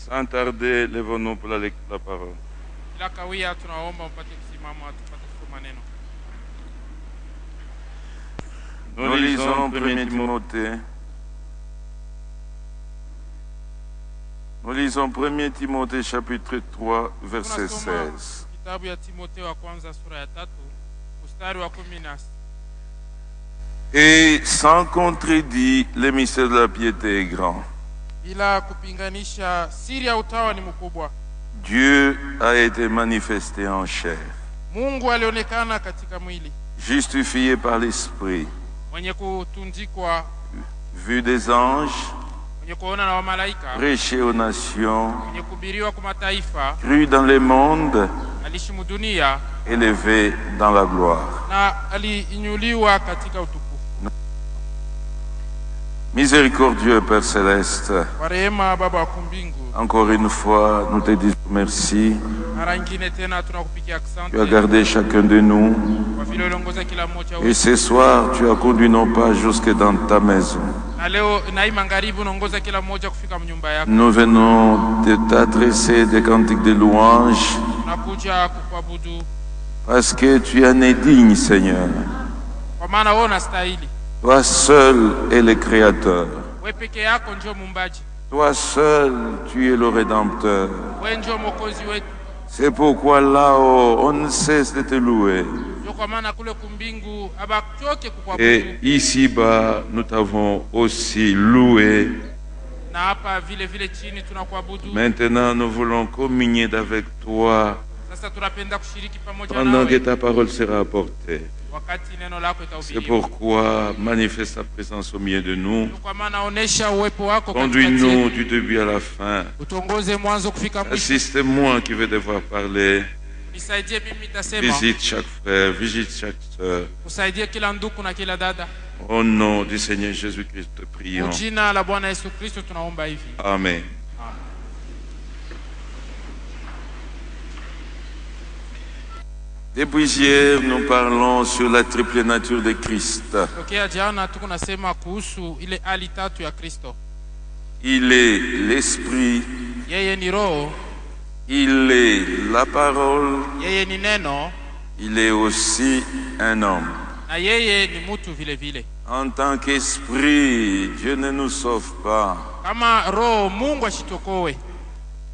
Sans tarder, lèvons-nous pour la lecture de la parole. Nous lisons 1 Timothée. Nous lisons 1 Timothée chapitre 3 verset 16. Et sans contredit, le mystère de la piété est grand. Dieu a été manifesté en chair, justifié par l'Esprit, vu des anges, prêché aux nations, cru dans le monde, élevé dans la gloire. Miséricordieux Père Céleste, encore une fois, nous te disons merci. Tu as gardé chacun de nous. Et ce soir, tu as conduit nos pas jusque dans ta maison. Nous venons de t'adresser des cantiques de louange parce que tu en es digne, Seigneur. Toi seul es le Créateur. Toi seul, tu es le Rédempteur. C'est pourquoi là-haut, on ne cesse de te louer. Et ici-bas, nous t'avons aussi loué. Maintenant, nous voulons communier avec toi pendant que ta parole sera apportée. C'est pourquoi manifeste ta présence au milieu de nous. Conduis-nous du début à la fin. Assiste-moi qui vais devoir parler. Visite chaque frère, visite chaque soeur. Au nom du Seigneur Jésus-Christ, te prions. Amen. Depuis hier, nous parlons sur la triple nature de Christ. Il est l'Esprit, il est la parole, il est aussi un homme. En tant qu'Esprit, Dieu ne nous sauve pas.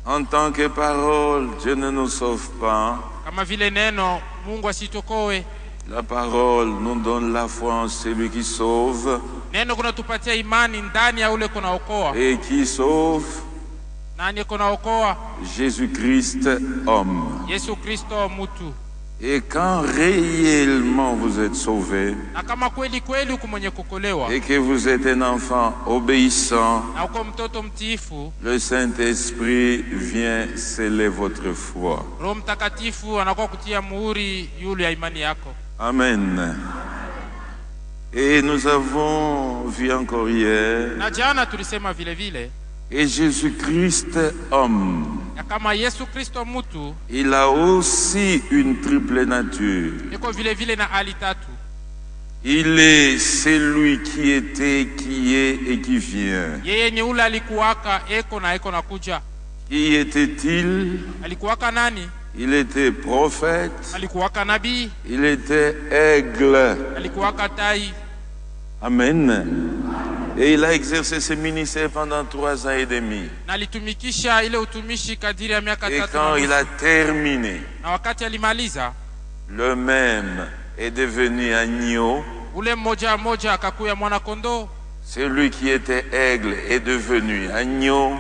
En tant que parole, Dieu ne nous sauve pas. La parole nous donne la foi en celui qui sauve et qui sauve, Jésus-Christ homme. Et quand réellement vous êtes sauvé et que vous êtes un enfant obéissant, le Saint-Esprit vient sceller votre foi. Amen. Et nous avons vu encore hier, et Jésus-Christ homme, il a aussi une triple nature. Il est celui qui était, qui est et qui vient. Qui était-il? Il était prophète. Il était aigle. Amen. Et il a exercé ce ministère pendant 3 ans et demi. Et quand il a terminé, le même est devenu agneau. Celui qui était aigle est devenu agneau.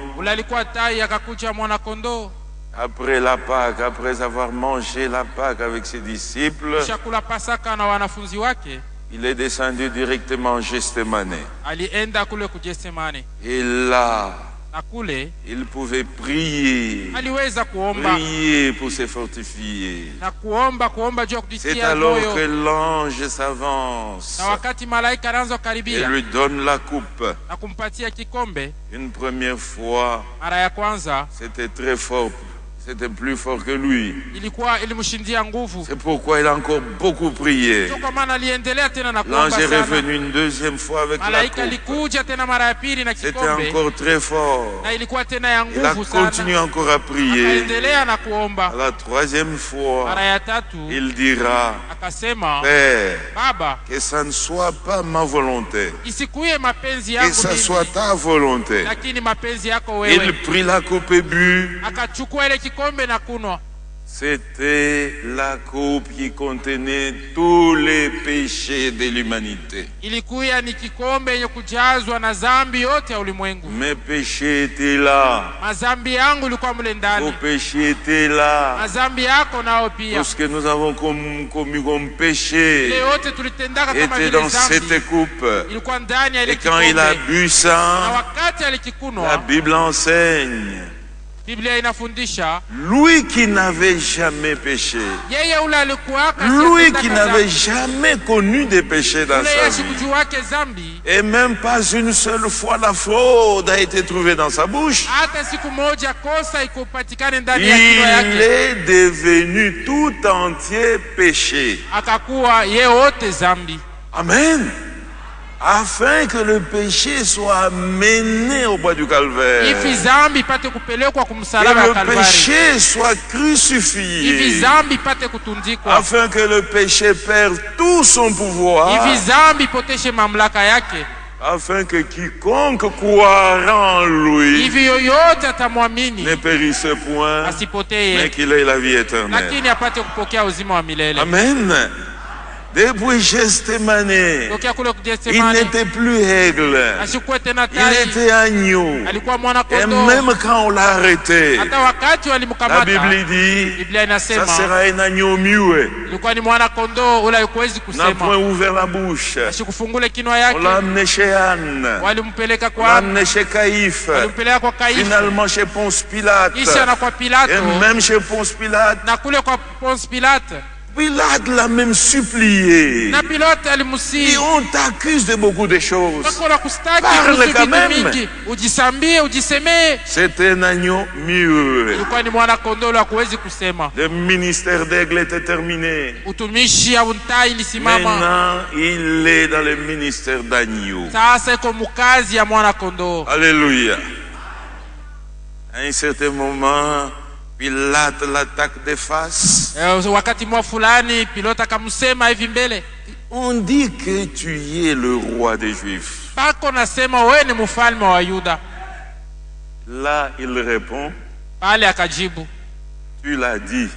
Après la Pâque, après avoir mangé la Pâque avec ses disciples, il est descendu directement en Gethsémane. Et là, il pouvait prier pour se fortifier. C'est alors que l'ange s'avance et lui donne la coupe. Une première fois, c'était très fort C'était plus fort que lui. C'est pourquoi il a encore beaucoup prié. L'ange est revenu une deuxième fois avec la coupe. C'était encore très fort. Il a continué encore à prier. À la troisième fois, il dira, Père, que ça ne soit pas ma volonté, que ça soit ta volonté. Il prit la coupe et but. C'était la coupe qui contenait tous les péchés de l'humanité. Mes péchés étaient là. Vos péchés étaient là. Tout ce que nous avons commis comme péché était dans cette coupe. Et quand il a bu ça, la Bible enseigne, lui qui n'avait jamais péché, lui qui n'avait jamais connu de péché dans sa vie, et même pas une seule fois la fraude a été trouvée dans sa bouche, il est devenu tout entier péché. Amen. Afin que le péché soit mené au bois du Calvaire. Que le péché soit crucifié. Afin que le péché perde tout son pouvoir. Afin que quiconque croira en lui ne périsse point, mais qu'il ait la vie éternelle. Amen. Depuis Gethsémane, il n'était plus aigle, il était agneau. Et même quand on l'a arrêté, la Bible dit, ça sera un agneau muet. Il n'a point ouvert la bouche. On l'a amené chez Anne, on l'a amené chez Caïphe, finalement chez Ponce Pilate, et même chez Ponce Pilate, Pilate l'a même supplié. Et on t'accuse de beaucoup de choses. Parle quand même. C'était un agneau muet. Le ministère d'aigle était terminé. Maintenant, il est dans le ministère d'agneau. Alléluia. À un certain moment, Pilate l'attaque de face. On dit que tu es le roi des Juifs. Là, il répond, tu l'as dit.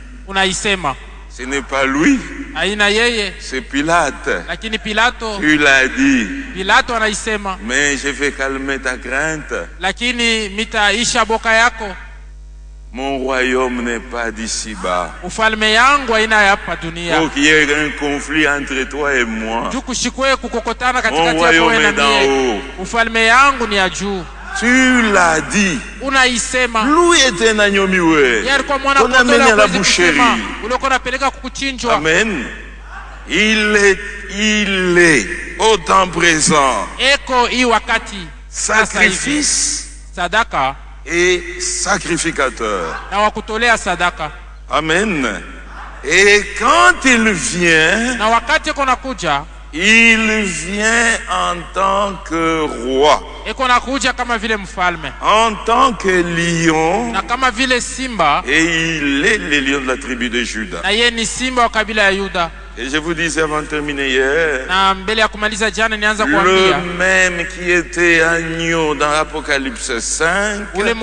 Ce n'est pas lui, c'est Pilate. Tu l'as dit. Mais je vais calmer ta crainte. Mon royaume n'est pas d'ici-bas. Pour qu'il y ait un conflit entre toi et moi. Mon royaume est d'en haut. Tu l'as dit. Lui était un agneau muet. On a mené à la boucherie. Amen. Il est au temps présent. Sacrifice et sacrificateur. Amen. Et quand il vient, il vient en tant que roi, en tant que lion, et il est le lion de la tribu de Juda. Et je vous disais avant de terminer hier, le même qui était agneau dans Apocalypse 5, c'est le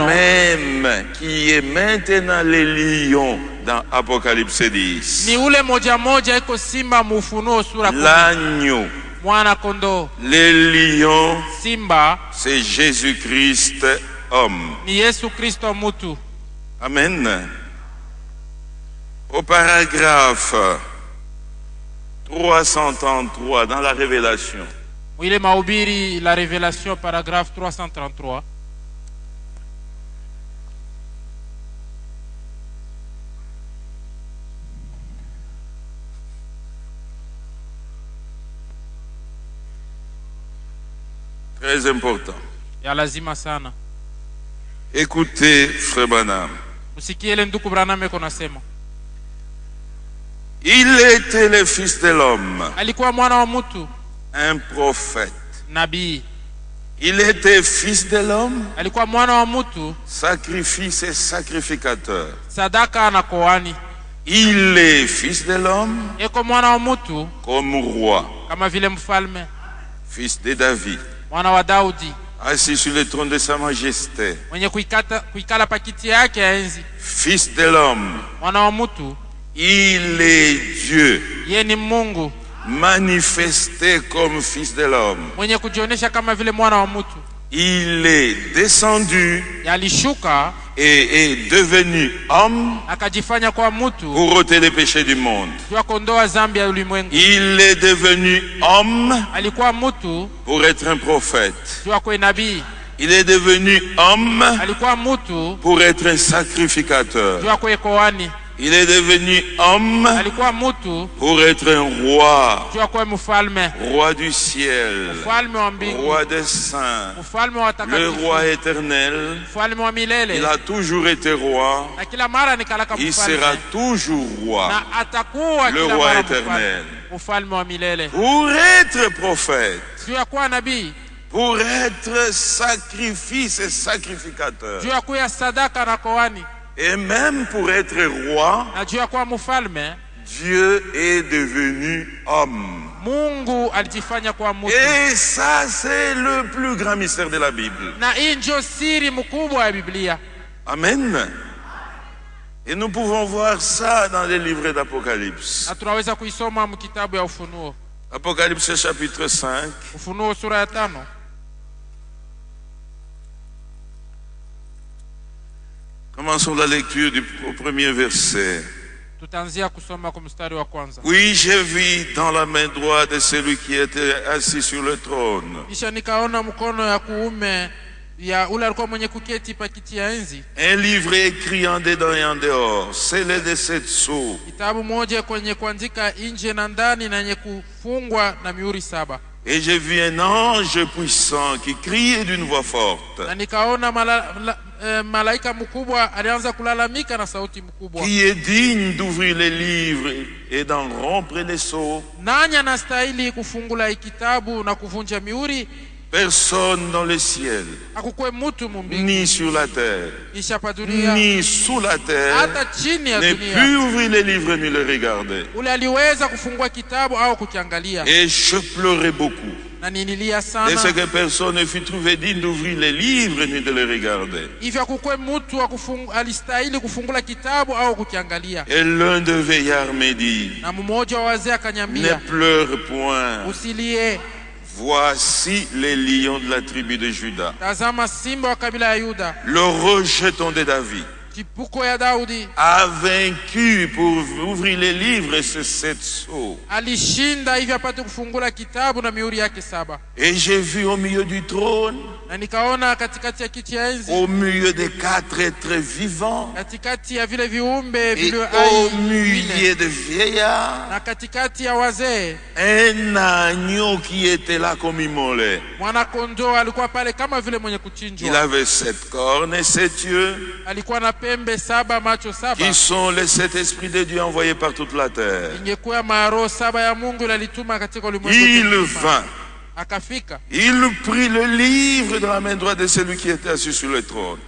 même qui est maintenant le lion dans Apocalypse 10. L'agneau, le lion, c'est Jésus-Christ homme. Amen. Au paragraphe 333 dans la Révélation. La Révélation, paragraphe 333. Très important. Ya lazima sana. Écoutez, frère Branham. Il était le fils de l'homme, un prophète. Il était fils de l'homme, sacrifice et sacrificateur. Il est fils de l'homme, comme roi, fils de David, assis sur le trône de sa majesté. Fils de l'homme, il est Dieu, manifesté comme fils de l'homme. Il est descendu et est devenu homme pour ôter les péchés du monde. Il est devenu homme pour être un prophète. Il est devenu homme pour être un sacrificateur. Il est devenu homme pour être un roi, roi du ciel, roi des saints, le roi éternel. Il a toujours été roi, il sera toujours roi, le roi éternel. Pour être prophète, pour être sacrifice et sacrificateur, et même pour être roi, Dieu est devenu homme. Et ça, c'est le plus grand mystère de la Bible. Amen. Et nous pouvons voir ça dans les livres d'Apocalypse. Apocalypse chapitre 5. Commençons la lecture au premier verset. Oui, j'ai vu dans la main droite de celui qui était assis sur le trône un livre écrit en dedans et en dehors, scellé de 7 sceaux. Et j'ai vu un ange puissant qui criait d'une voix forte, qui est digne d'ouvrir les livres et d'en rompre les sceaux. Personne dans le ciel, ni sur la terre, ni sous la terre, ne put ouvrir les livres ni les regarder. Et je pleurais beaucoup, de ce que personne ne fut trouvé digne d'ouvrir les livres ni de les regarder. Et l'un des veillards me dit, ne pleure point. Voici les lions de la tribu de Juda, le rejeton de David, a vaincu pour ouvrir les livres et ces 7 sceaux. Et j'ai vu au milieu du trône, au milieu des 4 êtres vivants, et au milieu des vieillards, un agneau qui était là comme immolé. Il avait 7 cornes et 7 yeux, qui sont les 7 esprits de Dieu envoyés par toute la terre. Il vint, il prit le livre de la main droite de celui qui était assis sur le trône.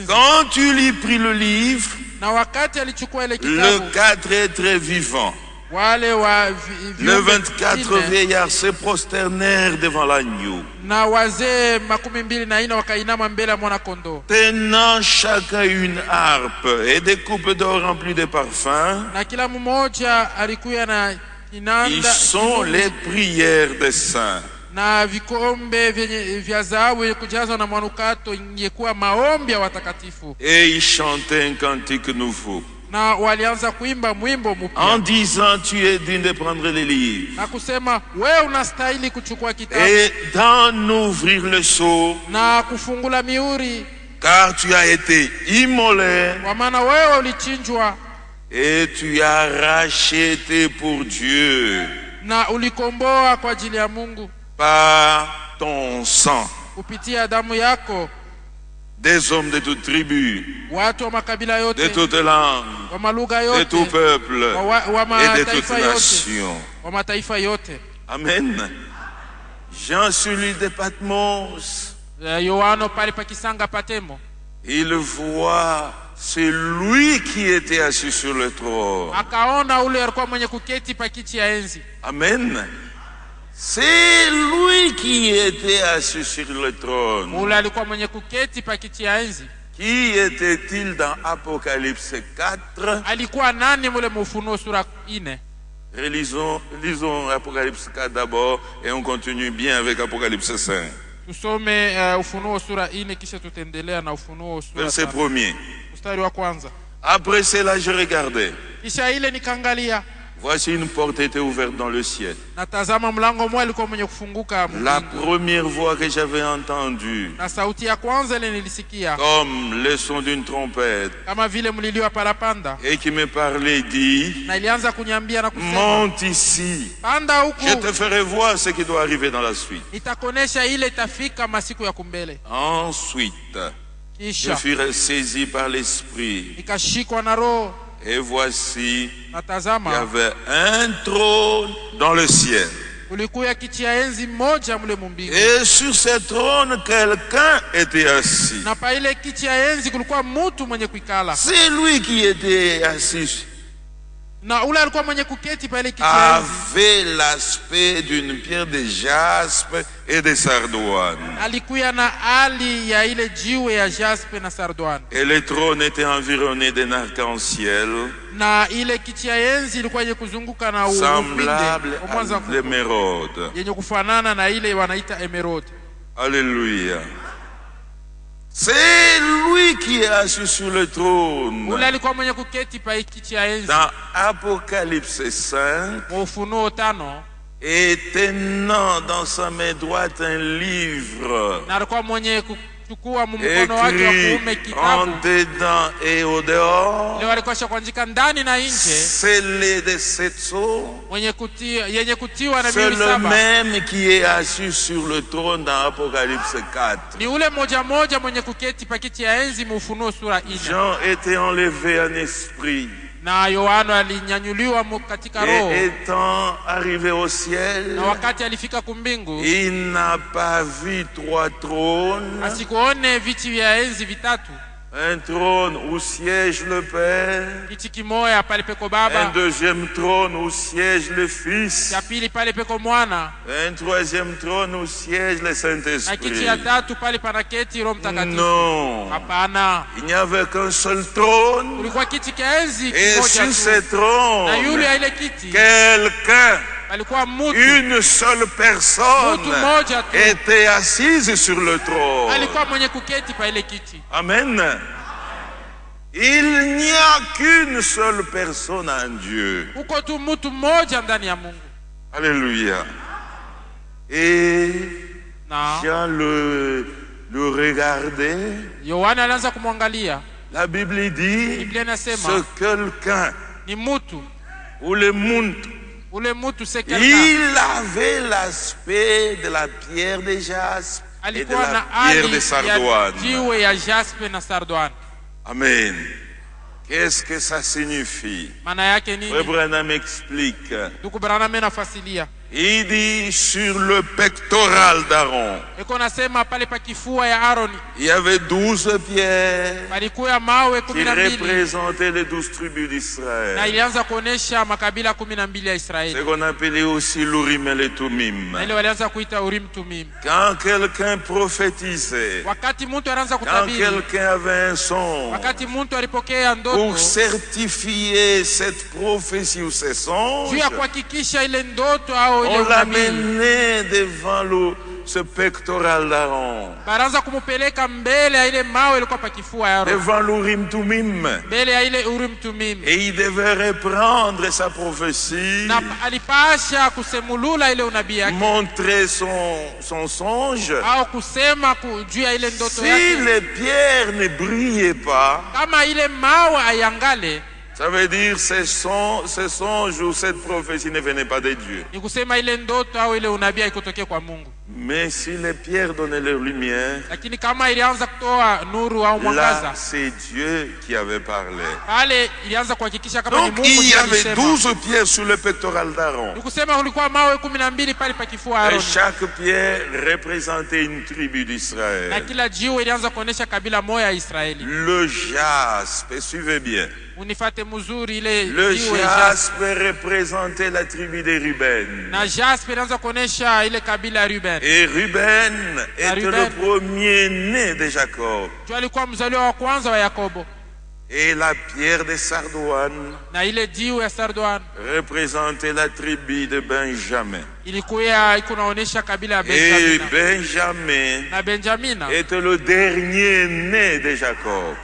Quand tu lui pris le livre, le 4 êtres vivants, le 24 vieillards se prosternèrent devant l'agneau, tenant chacun une harpe et des coupes d'or remplies de parfums. Ils sont les prières des saints. Et ils chantaient un cantique nouveau, en disant, tu es digne de prendre les livres et d'en ouvrir le sceau, car tu as été immolé et tu as racheté pour Dieu par ton sang, kupitia damu yako, des hommes de toute tribu, watu wa makabila yote, de toute langue, wa malugha yote, de tout peuple et de toute nation. Wa mataifa yote. Amen. Jean sur l'île de Patmos, Yohano pale pakisanga Patemo, il voit celui qui était assis sur le trône. akaona ule alikuwa mwenye kuketi pa kiti ya enzi. Amen. C'est lui qui était assis sur le trône. Ule alikuwa mwenye kuketi pa kiti ya enzi. Qui était-il dans Apocalypse 4? Alikuwa nani mule Ufunuo sura 4? Lisons Apocalypse 4 d'abord et on continue bien avec Apocalypse 5. Tusome Ufunuo sura 4 kisha tutaendelea na Ufunuo sura 5. Verset 1er. Mstari wa kwanza. Après cela je regardais. Kisha ile nikaangalia. Voici une porte était ouverte dans le ciel. Natazama mlango mmoja ulikuwa mwenye kufunguka. La première voix que j'avais entendue, na sauti ya kwanza ile nilisikia comme le son d'une trompette, kama vile mlilio wa parapanda, et qui me parlait dit, na ilianza kuniambia na kusema, monte ici, panda huku, je te ferai voir ce qui doit arriver dans la suite. Nitakonesha ile itafika masiku ya kumbele. Ensuite, je fus saisi par l'esprit, nikashikwa na roho, et voici, natazama, il y avait un trône dans le ciel. ulikuwa kiti ya enzi moja mule mbingu. Et sur ce trône, quelqu'un était assis. Na pa ile kiti ya enzi kulikuwa mtu mwenye kuikala. C'est lui qui était assis. Na ule alikuwa mwenye kuketi pa ile kiti ya enzi avait l'aspect d'une pierre de jaspe et de sardoine. Alikuwa na hali ya ile jiwe ya jaspe na sardoine. Et le trône était environné d'un arc-en-ciel, na ile kiti ya enzi ilikuwa yenye kuzunguka na semblable à l'émeraude. yenye kufanana na ile wanaita emerald. Alléluia. C'est lui qui est assis sur le trône. Ule alikuwa mwenye kuketi pa kiti ya enzi. Dans Apocalypse 5, Ufunuo 5, et tenant dans sa main droite un livre, na alikuwa mwenye kuchukua mkono wake wa kuume kitabu, en dedans et au dehors, ile alikuwa kuandika ndani na nje, scellé de 7 sceaux. yenye kutiwa na C'est mihuri le 7. même qui est assis sur le trône dans Apocalypse 4. Ni ule moja mwenye kuketi pa kiti ya enzi Ufunuo sura 4. Jean était enlevé en esprit. Na Yohana alinyanyuliwa katika roho. Et étant arrivé au ciel, na wakati alifika kumbingu, il n'a pas vu 3 trônes. asikuone viti vya enzi vitatu. Un trône où siège le Père, Kiti kimoya pale peko Baba, un deuxième trône où siège le Fils, cha pili pale peko Mwana, un troisième trône où siège le na Saint-Esprit. kiti ya tatu pale panaketi Roho Mtakatifu. Non, Hapana, il n'y avait qu'un seul trône, kulikuwa kiti cha enzi et kimoja sur tu. ce trône, Na yule ya ile kiti quelqu'un, alikuwa mtu, une seule personne mtu moja tu était assise sur le trône. alikuwa mwenye kuketi pa ile kiti. Amen. Il n'y a qu'une seule personne en Dieu. Uko tu mtu mmoja ndani ya Mungu. Alléluia. Et Na Jean le regardait. Yohana alianza kumwangalia. La Bible dit, Biblia inasema ce quelqu'un, ni mtu, ou le monde, ule mtu c'est quelqu'un. il avait l'aspect de la pierre de jaspe et de Alikuwa na la pierre hali de ya sardoine. jiwe ya jaspe na sardoine. Amen. Qu'est-ce que ça signifie? Maana yake nini? Frère Branham explique. Ndugu Branham anafasilia. Il dit sur le pectoral d'Aaron, Eko nasema pale pa kifua ya Aaron il y avait 12 pierres palikuwa mawe qui 12 représentaient les 12 tribus na d'Israël. ilianza kuonesha makabila 12 ya Ce Israeli. qu'on appelait aussi l'Urim et le Tumim. Na ile walianza kuita Urim Tumim. Quand quelqu'un prophétisait, Wakati mtu anaanza quand kutabiri, quelqu'un avait un son, wakati mtu alipokea ndoto, pour certifier cette prophétie ou ces songes, juu ya kuhakikisha ile ndoto au ile on unabii, l'amenait devant ce pectoral d'Aaron, baraanza kumupeleka mbele ya ile mawe ilikuwa pa kifua ya Aaron, devant l'Urim Tumim. mbele ya ile Urim Tumim. Et il devait reprendre sa prophétie, Na alipasha kusemulula ile unabii yake, montrer son songe. au kusema juu ya ile ndoto Si yake. les pierres ne brillaient pas, Kama ile mawe ayangale, Ça veut dire ces songes ou cette prophétie ne venait pas de Dieu. Mais si les pierres donnaient leur lumière, là c'est Dieu qui avait parlé. Donc il y avait 12 pierres sur le pectoral d'Aaron. Et chaque pierre représentait une tribu d'Israël. Le jaspe, suivez bien. Le jaspe représentait la tribu de Ruben. Et Ruben était le premier-né de Jacob. Et la pierre de Sardoine représentait la tribu de Benjamin. Et Benjamin était le dernier-né de Jacob.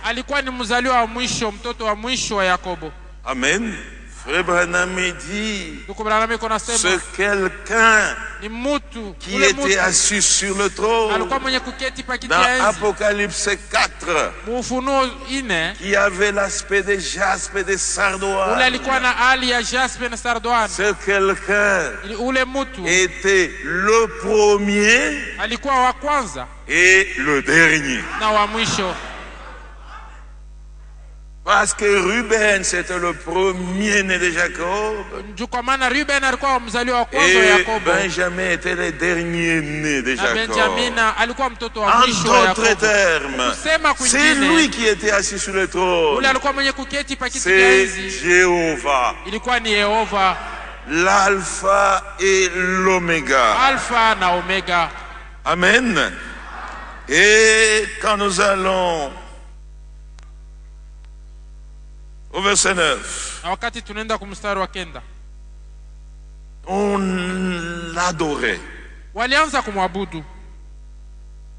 Amen. Frère Branham dit, ce quelqu'un qui était assis sur le trône dans Apocalypse 4, qui avait l'aspect de jaspe et de sardoine. Ce quelqu'un était le premier et le dernier. Parce que Ruben c'était le premier-né de Jacob. Et Benjamin était le dernier-né de Jacob. En d'autres termes, c'est lui qui était assis sur le trône. C'est Jéhovah. L'alpha et l'oméga. Amen. Et quand nous allons au verset 9, on l'adorait.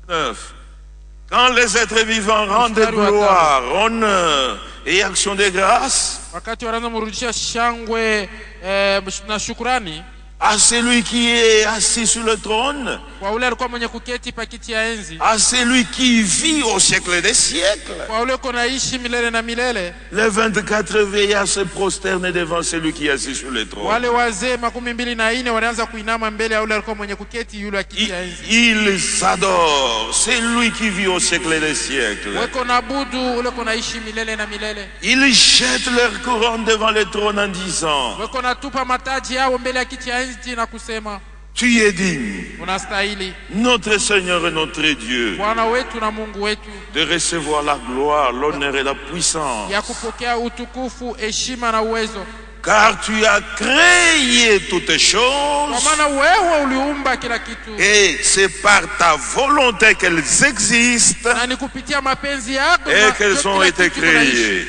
9. Quand les êtres vivants rendent gloire, honneur et action de grâce à celui qui est assis sur le trône, à celui qui vit au siècle des siècles. Les 24 vieillards se prosternent devant celui qui est assis sur le trône. Ils s'adorent, c'est lui qui vit au siècle des siècles. Ils jettent leur couronne devant le trône en disant, tu es digne, notre Seigneur et notre Dieu, de recevoir la gloire, l'honneur et la puissance. Car tu as créé toutes choses et c'est par ta volonté qu'elles existent et qu'elles ont été créées.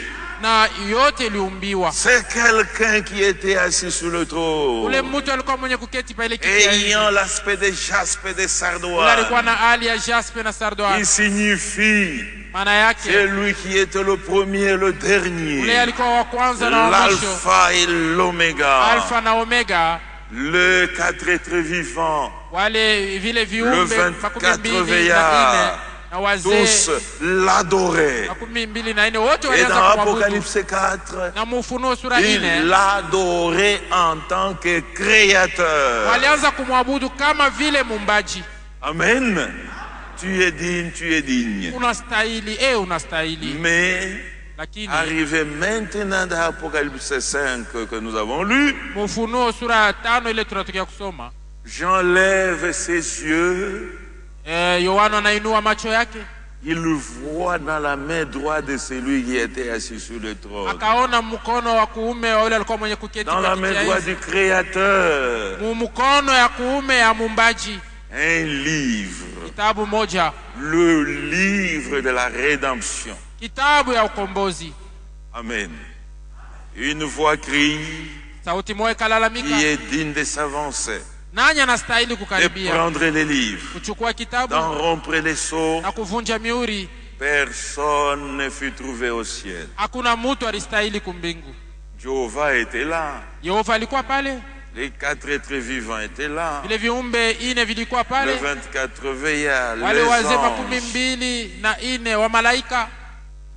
C'est quelqu'un qui était assis sur le trône, ayant l'aspect de jaspe et de sardoine. Il signifie, c'est lui qui était le premier et le dernier, l'alpha et l'oméga, le 4 êtres vivants, le 24 veillards. Tous l'adoraient. Et dans Apocalypse 4, il l'adorait en tant que créateur. Amen. Tu es digne, tu es digne. Mais arrivé maintenant dans Apocalypse 5 que nous avons lu, j'enlève ses yeux. Il voit dans la main droite de celui qui était assis sur le trône, dans la main droite du Créateur, un livre, le livre de la rédemption. Amen. Une voix crie, qui est digne de s'avancer, de prendre les livres, d'en rompre les sceaux. Personne ne fut trouvé au ciel. Jéhovah était là. Les 4 êtres vivants étaient là. Les 24 veillards, les anges.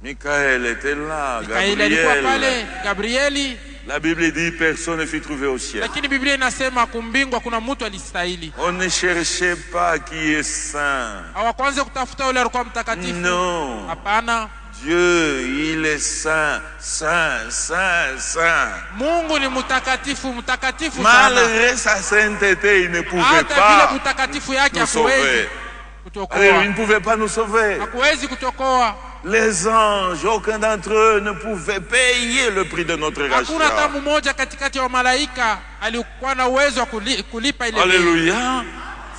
Michael était là, Mikaeli alikuwa pale, Gabrieli. La Bible dit personne ne fut trouvé au ciel. Lakini Biblia inasema kumbingwa kuna mtu alistahili. On ne cherchait pas qui est saint. Hawakwanza kutafuta yule alikuwa mtakatifu. Non. Hapana. Dieu, il est saint, saint, saint, saint. Mungu ni mtakatifu, mtakatifu sana. Malgré sa sainteté, il ne pouvait hata pas vile mtakatifu yake hakuwezi kutokoa. Il ne pouvait pas nous sauver. Hakuwezi kutokoa. Les anges, aucun d'entre eux ne pouvait payer le prix de notre rachat. Hakuna hata mmoja katikati ya malaika alikuwa na uwezo wa kulipa ile. Alléluia.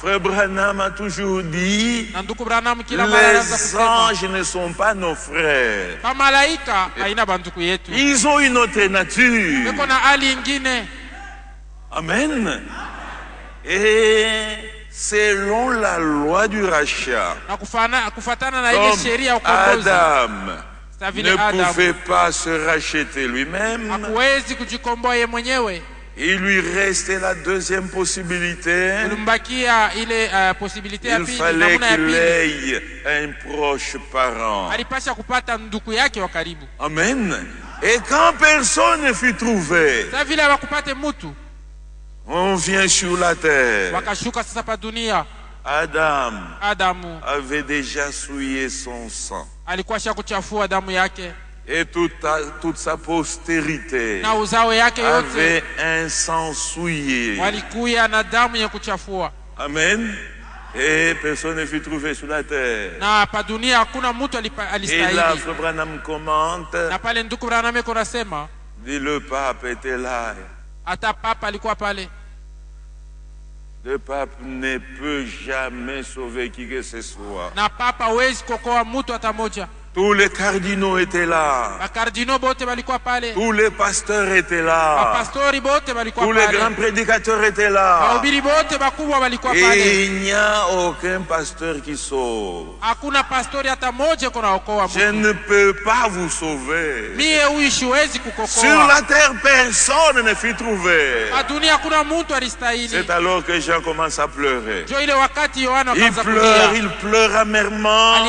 Frère Branham a toujours dit, les anges ne sont pas nos frères. Ils ont une autre nature. Amen. Et selon la loi du rachat, comme Adam ne pouvait pas se racheter lui-même, il lui restait la deuxième possibilité. Il fallait qu'il ait un proche parent. Amen. Et quand personne ne fut trouvé, on vient sur la terre. Adam avait déjà souillé son sang. Et toute sa postérité avait un sang souillé. Amen. Et personne ne fut trouvé sur la terre. Et là, Frère Branham commente, dit le pape était là. Le pape ne peut jamais sauver qui que ce soit. Tous les cardinaux étaient là. Tous les pasteurs étaient là. Tous les grands prédicateurs étaient là. Et il n'y a aucun pasteur qui sauve. Je ne peux pas vous sauver. Sur la terre, personne ne fut trouvé. C'est alors que Jean commence à pleurer. Il pleure amèrement.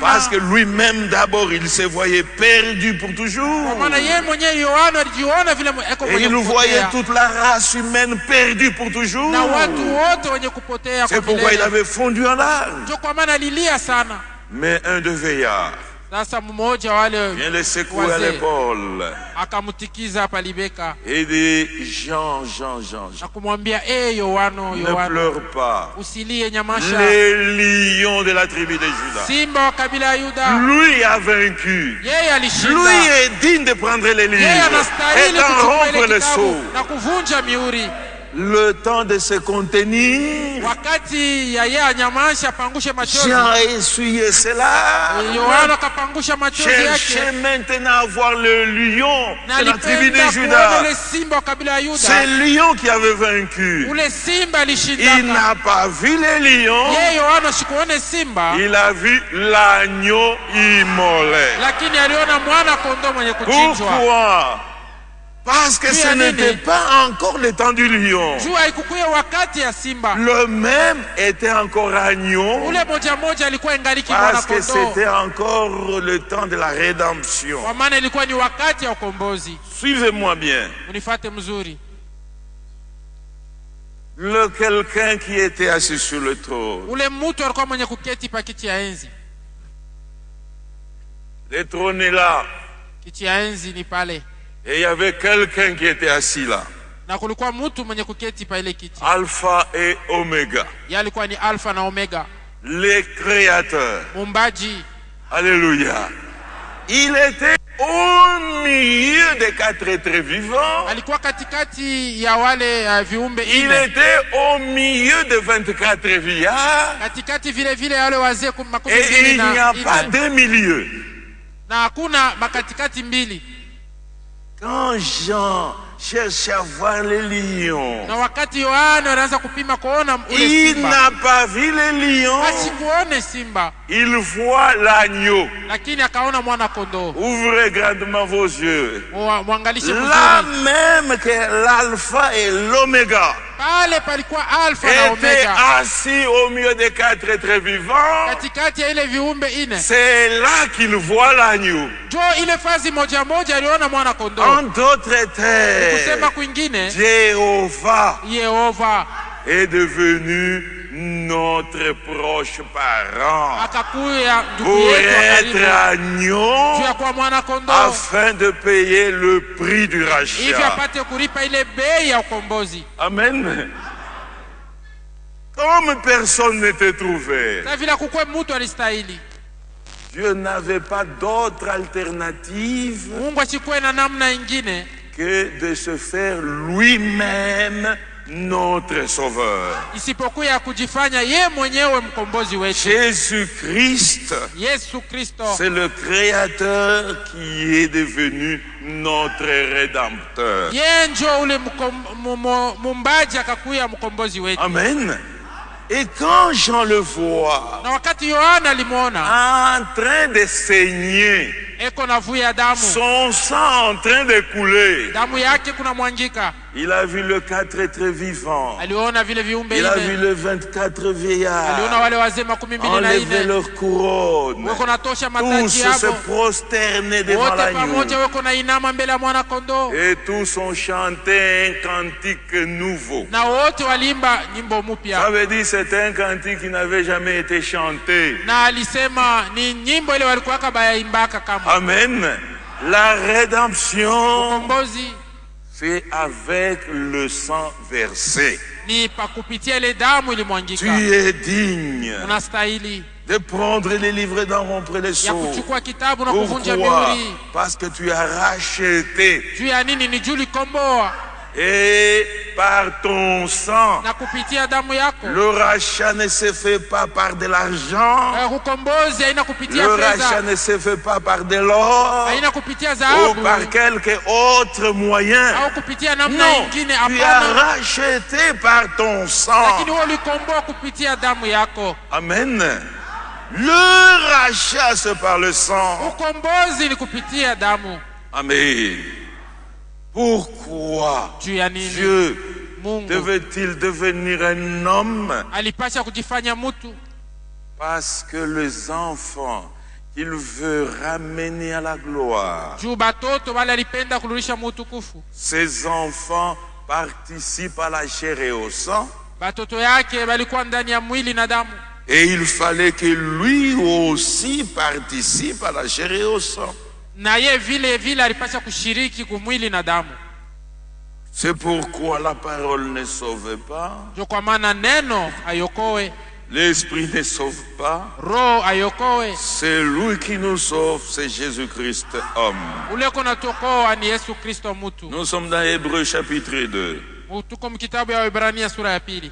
Parce que lui-même d'abord il se voyait perdu pour toujours. Et il voyait toute la race humaine perdue pour toujours. C'est pourquoi il avait fondu en larmes. Mais un de veillard vient le secouer à l'épaule et dit, Jean, ne pleure pas. Les lions de la tribu de Juda, lui a vaincu. Lui est digne de prendre les livres et d'en rompre le sceau. Le temps de se contenir, Jean a essuyé cela. Cherchez maintenant à voir le lion de la tribu de Juda. C'est le lion qui avait vaincu. Il n'a pas vu les lions. Il a vu l'agneau immolé. Pourquoi? Parce que ce n'était pas encore le temps du lion. Le même était encore agneau. Parce que c'était encore le temps de la rédemption. Suivez-moi bien. Le quelqu'un qui était assis sur le trône. Le trône est là. Et il y avait quelqu'un qui était assis là. Alpha et Oméga. Les créateurs. Alléluia. Il était au milieu des quatre êtres vivants. Il était au milieu de 24 vieillards. Et il n'y a pas de milieu. Quand Jean cherche à voir les lions, il n'a pas vu les lions. Il voit l'agneau. Ouvrez grandement vos yeux. Là même que l'alpha et l'oméga, pale palikuwa alfa na était omega, assis au milieu des quatre êtres vivants. katikati ya ile viumbe ine. C'est là qu'il voit l'agneau. Jo ile fazi moja moja aliona mwana kondoo. En d'autres termes, Kusema kwingine, Jéhovah Yehova est devenu notre proche parent akakuya ndugu pour yetu wa être karibu agneau juu ya kuwa mwana kondoo afin de payer le prix du hivi rachat. apate kulipa ile bei ya ukombozi. Amen. Comme personne n'était trouvé, Sasa vile kukwe mtu alistahili, Dieu n'avait pas d'autre alternative Mungu asikuwe na namna ingine que de se faire lui-même notre sauveur. isipokuwa ya kujifanya ye mwenyewe mkombozi wetu. Jésus-Christ, Yesu Kristo c'est le Créateur qui est devenu notre Rédempteur. ye njo ule mumbaji akakuya mkombozi wetu. Amen. Et quand Jean le voit Na wakati Yohana alimuona en train de saigner, eko na vuya damu, son sang en train de couler, damu yake kuna mwangika, il a vu le quatre êtres vivants, aliona vile viumbe il a vu ine, les 24 vieillards aliona wale wazee 24 enlever leur couronne, weko natosha tous mataji se yabo, prosterner devant wote l'agneau. pamoja weko na inama mbele ya mwana kondoo, Et tous ont chanté un cantique nouveau. na wote walimba nyimbo Ça mpya. veut dire c'est un cantique qui n'avait jamais été chanté. Na alisema ni nyimbo ile walikuwa bayaimbaka kama Amen. La rédemption, ukombozi c'est avec le sang versé. ni pakupitia ile damu Tu ilimwangika. es digne Unastahili de prendre les livres, d'en rompre les ya sceaux. kuchukua kitabu na kuvunja Pourquoi? mihuri. Parce que tu as racheté. Juu ya nini? Ni juu likomboa Et par ton sang, na kupitia damu yako. le rachat ne se fait pas par de l'argent. Ukombozi haina kupitia Le rachat fedha, ne se fait pas par de l'or haina kupitia ou dhahabu par quelque autre moyen. au kupitia namna Non, ingine. tu as Hapana, racheté par ton sang. lakini wewe ulikomboa kupitia damu yako. Amen. Le rachat, c'est par le sang. Ukombozi ni kupitia damu. Amen. Pourquoi Juu ya nini? Dieu Mungu devait-il devenir un homme? alipasha kujifanya mtu Parce que les enfants qu'il veut ramener à la gloire, juu batoto wale alipenda kurudisha mutukufu. ces enfants participent à la chair et au sang. Batoto yake walikuwa ndani ya mwili na damu, Et il fallait que lui aussi participe à la chair et au sang. na ye vile vile alipasha kushiriki kumwili na damu. C'est pourquoi la parole ne sauve pas, Ndio kwa maana neno ayokoe, l'esprit ne sauve pas. roho ayokoe. C'est lui qui nous sauve, c'est Jésus-Christ homme. Ule kona tokoa ni Yesu Kristo mtu. Nous sommes dans Hébreux chapitre 2. Tuko mkitabu ya Waebrania sura ya pili.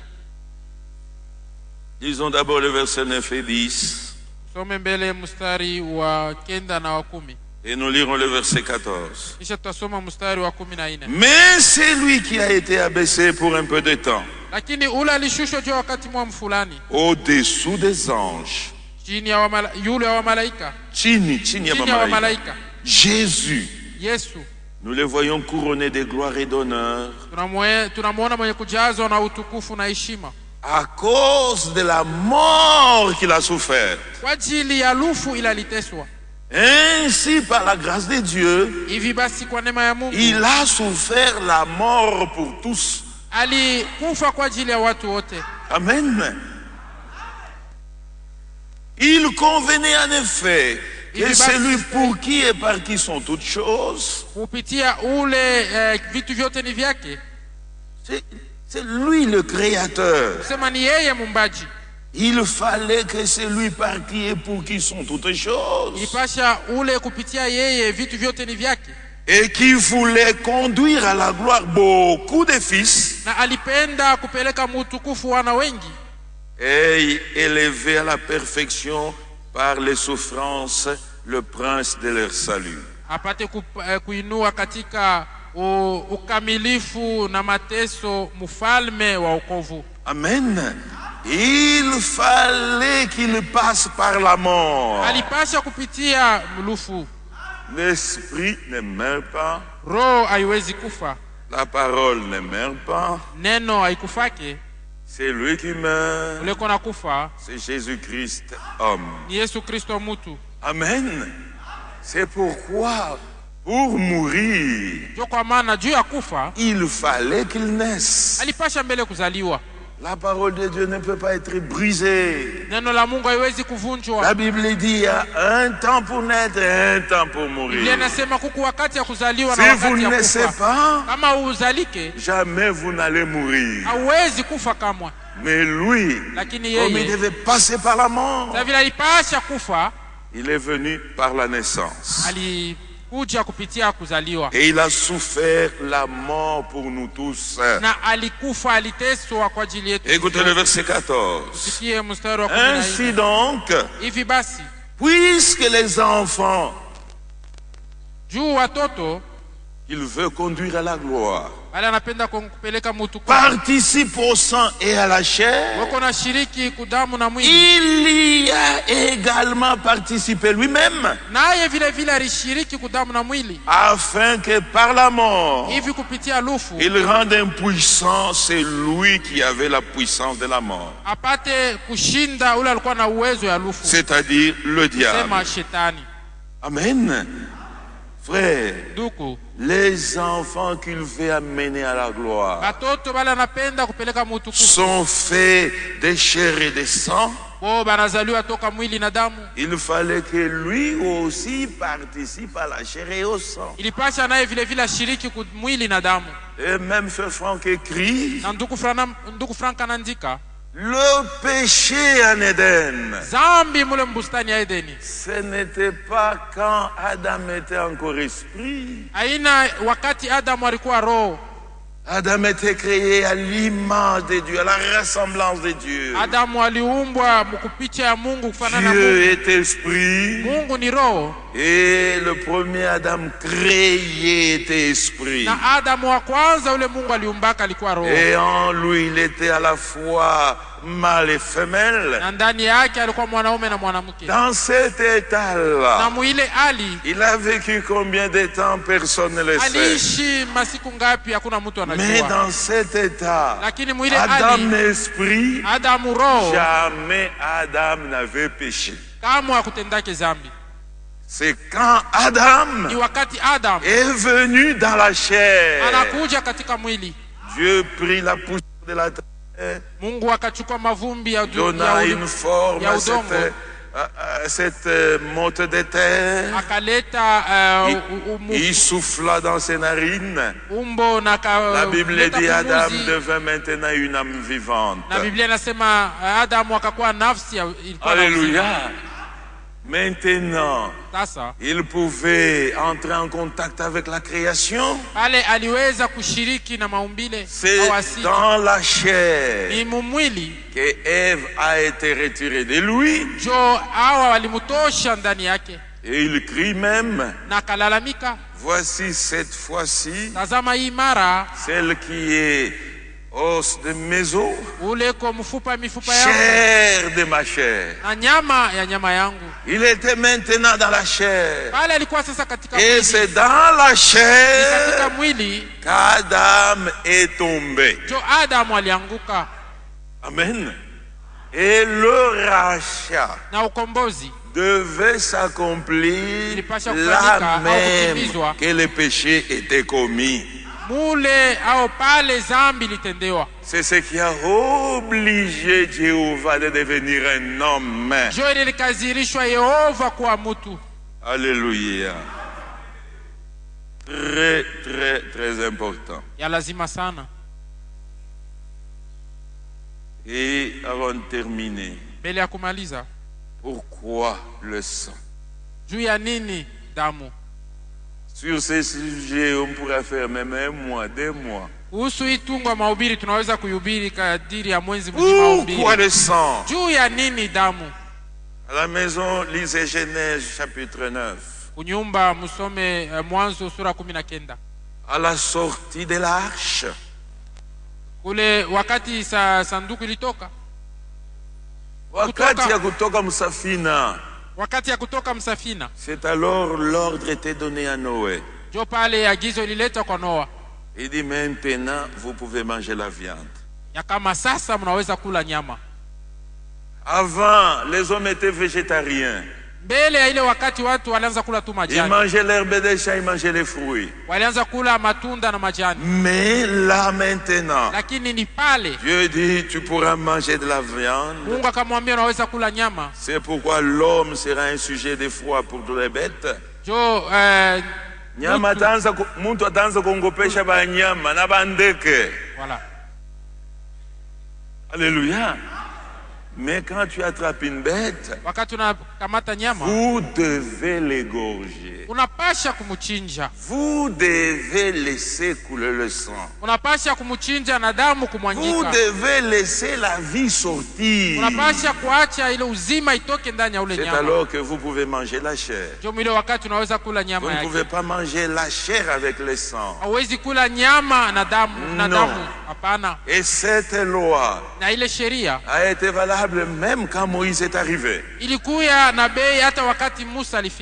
Lisons d'abord le verset 9 et 10. Some mbele mstari wa 9 na wa 10. Et nous lirons le verset 14. Kisha tutasoma mstari wa 14. Mais c'est lui qui a été abaissé pour un peu de temps, Lakini ule alishushwa juu wakati mwa fulani au-dessous des anges. chini ya yule wa malaika. Chini ya Chini ya malaika. malaika. Jésus, Yesu nous le voyons couronné de gloire et d'honneur tunamuona mwenye kujazwa na utukufu na heshima à cause de la mort qu'il a souffert. kwa ajili ya lufu ila liteswa. Ainsi, par la grâce de Dieu, Hivi basi kwa neema ya Mungu il a souffert la mort pour tous. alikufa kwa ajili ya watu wote. Amen. Il convenait en effet que celui pour qui et par qui sont toutes choses, Kupitia ule vitu vyote ni vyake. c'est lui le créateur. Sema ni yeye mumbaji. Il fallait que celui par qui et pour qui sont toutes choses, Ilipasha ule kupitia yeye vitu vyote ni vyake. et qui voulait conduire à la gloire beaucoup de fils, Na alipenda kupeleka mutukufu wana wengi. et élever à la perfection par les souffrances le prince de leur salut. Apate kuinua katika ukamilifu na mateso mfalme wa wokovu. Amen. Il fallait qu'il passe par la mort. Alipasha kupitia mlufu. L'esprit ne meurt pas. Roho haiwezi kufa. La parole ne meurt pas. Neno haikufake. C'est lui qui meurt. Ule kona kufa. C'est Jésus-Christ homme. Ni Yesu Kristo mutu. Amen. C'est pourquoi pour mourir, Jo kwa maana juu ya kufa, il fallait qu'il naisse. alipasha mbele kuzaliwa. La parole de Dieu ne peut pas être brisée. Neno la Mungu haiwezi kuvunjwa. La Bible dit il y a un temps pour naître et un temps pour mourir. Biblia inasema kuku wakati ya kuzaliwa Si na vous wakati ne ya naissez kufa. pas, Kama uzalike, jamais vous n'allez mourir. hauwezi kufa kamwe. Mais lui, Lakini comme il yeye, devait passer par la mort, sa vile alipasha kufa, il est venu par la naissance. alikuja kupitia kuzaliwa. Et il a souffert la mort pour nous tous. Na alikufa, aliteswa kwa ajili yetu. Écoutez le verset 14. Tusikie mstari wa Ainsi 14. donc, Hivi basi, puisque les enfants, juu watoto il veut conduire à la gloire, wale anapenda kupeleka mtu kwa participe au sang et à la chair, wako na shiriki kudamu na mwili, il y a également participé lui-même, naye vile vile alishiriki kudamu na mwili, afin que par la mort, hivi kupitia lufu il rende impuissant celui qui avait la puissance de la mort, apate kushinda ule alikuwa na uwezo ya lufu, c'est-à-dire le diable. sema shetani. Amen. Frère, Duku les enfants qu'il veut amener à la gloire batoto bale anapenda kupeleka mtu kufa, sont faits de chair et de sang. bo banazaliwa toka mwili na damu. Il fallait que lui aussi participe à la chair et au sang. Ilipasha naye vile vile ashiriki mwili na damu. Et même Frère Franck écrit, Na ndugu Frank anaandika, le péché en Éden, zambi mule mbustani ya Edeni, ce n'était pas quand Adam était encore esprit. aina wakati Adamu alikuwa roho. Adam était créé à l'image de Dieu, à la ressemblance de Dieu. Adamu aliumbwa mkupicha ya Mungu, kufanana na Dieu Mungu. est esprit. Mungu ni roho, Et le premier Adam créé était esprit. na Adamu wa kwanza ule Mungu aliumbaka alikuwa roho, Et en lui, il était à la fois mâle et femelle. na ndani yake alikuwa mwanaume na mwanamke. Dans cet Na état-là, muile ali il a vécu combien de temps, personne ne le sait. aliishi masiku ngapi, hakuna mtu Mais anajua. dans cet état, Lakini muile Adam ali, esprit, Adamu roho, jamais Adam n'avait péché. kamwe hakutendake zambi. C'est quand Adam Ni wakati Adamu est venu dans la chair, anakuja katika mwili, Dieu prit la poussière de la terre, Mungu akachukua mavumbi ya donna une forme ya à udongo, cette motte de terre. akaleta Il souffla dans ses narines. umbo na La Bible dit Adam pumuzi. devint maintenant une âme vivante. Na Biblia inasema Adamu akakuwa nafsi ilikuwa na uzima. Alléluia. Maintenant, Sasa il pouvait entrer en contact avec la création. pale aliweza kushiriki na maumbile C'est au asili. dans la chair Ni mumwili que Ève a été retirée de lui. jo hawa walimutosha ndani yake, Et il crie même, na akalalamika, voici cette fois-ci, tazama hii mara celle qui est os de mes os, ule ko mifupa yangu chair de ma chair. na nyama ya nyama yangu. Il était maintenant dans la chair. Pale alikuwa sasa katika Et mwili, c'est dans la ni chair katika mwili qu'Adam est tombé. jo Adamu alianguka, Amen. Et le rachat na ukombozi devait s'accomplir ilipasha là kufanyika au même kutimizwa que le péché était commis. mule au pale zambi litendewa. C'est ce qui a obligé Jéhovah de devenir un homme. Jo ile likazirishwa Yehova kuwa mtu. Alléluia. Très, très, très important. Ya lazima sana. Et avant de terminer, Mbele ya kumaliza, pourquoi le sang? juu ya nini damu? Sur ces sujets, on pourrait faire même 1 mois, 2 mois. Kuhusu hii tungwa mahubiri tunaweza kuhubiri kadiri ya mwezi mzima wa Pourquoi mahubiri. le sang? Juu ya nini damu? À la maison, lisez Genèse chapitre 9. Kunyumba musome Mwanzo sura 19. À la sortie de l'arche, Kule wakati sanduku ilitoka, wakati ya kutoka msafina, wakati ya kutoka msafina, c'est alors l'ordre était donné à Noé. jo pale agizo lileta kwa Noa. Il dit maintenant vous pouvez manger la viande. Ya kama sasa mnaweza kula nyama. Avant, les hommes étaient végétariens. Mbele ya ile wakati watu walianza kula tu majani. Ils mangeaient l'herbe des champs, ils mangeaient les fruits. Walianza kula matunda na majani. Mais là maintenant, Lakini ni pale Dieu dit tu pourras manger de la viande. Mungu akamwambia unaweza kula nyama. C'est pourquoi l'homme sera un sujet d'effroi pour toutes les bêtes. Nyama ataanza mtu ataanza kuongopesha banyama na bandeke. Voilà. Alléluia. Mais quand tu attrapes une bête, vous devez l'égorger. Vous devez laisser couler le sang. Vous devez laisser la vie sortir. C'est alors que vous pouvez manger la chair. Vous ne pouvez pas manger la chair avec le sang. Non. Et cette loi a été valable même quand Moïse est arrivé.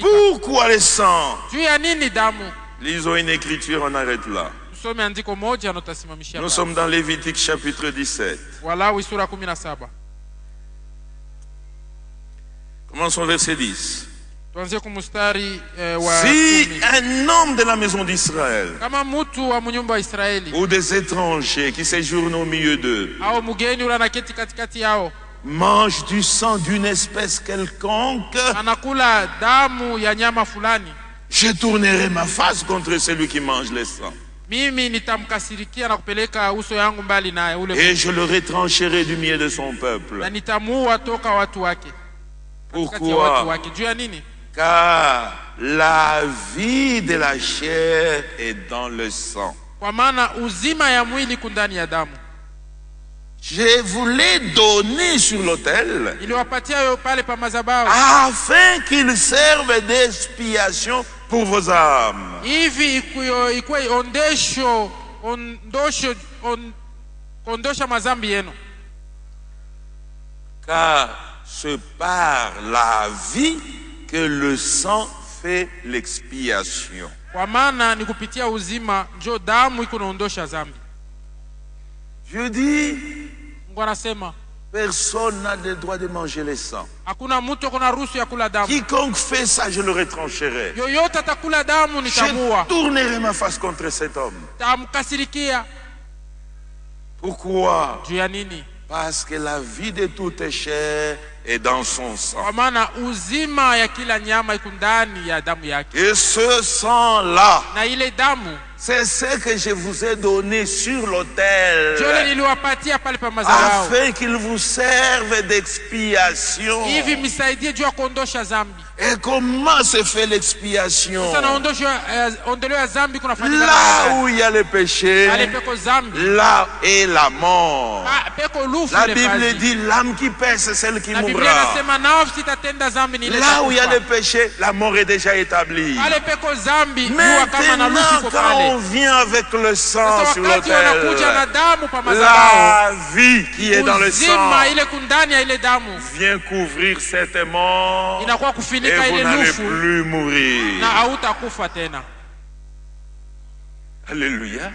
Pourquoi le sang? Lisons une écriture, on arrête là. Nous sommes dans Lévitique chapitre 17. Commençons verset 10. Si un homme de la maison d'Israël ou des étrangers qui séjournent au milieu d'eux mange du sang d'une espèce quelconque, je tournerai ma face contre celui qui mange le sang. Et je le retrancherai du milieu de son peuple. Pourquoi? Car la vie de la chair est dans le sang. Je vous l'ai donné sur l'autel afin qu'il serve d'expiation pour vos âmes. Car c'est par la vie que le sang fait l'expiation. Je dis, personne n'a le droit de manger le sang. Quiconque fait ça, je le retrancherai. Je tournerai ma face contre cet homme. Pourquoi? Parce que la vie de toute chair est dans son sang. Et ce sang-là, c'est ce que je vous ai donné sur l'autel, afin qu'il vous serve d'expiation. Et comment se fait l'expiation? Là où il y a le péché, là est la mort. La Bible dit l'âme qui pèse, c'est celle qui mourra. Là où il y a le péché, la mort est déjà établie. Maintenant, quand on vient avec le sang sur l'autel, la vie qui est dans le sang vient couvrir cette mort. Et vous n'allez plus mourir. Alléluia.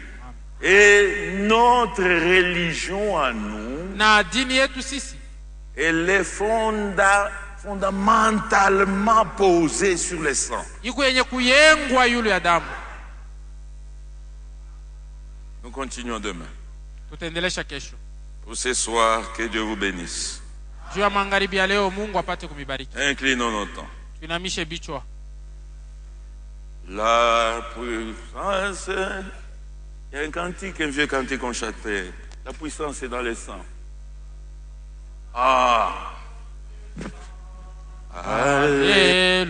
Et notre religion à nous, elle est fondamentalement posée sur le sang. Nous continuons demain. Pour ce soir, que Dieu vous bénisse. Inclinons nos temps. La puissance, il y a un cantique, un vieux cantique qu'on chantait. La puissance est dans le sang. Ah! Alléluia.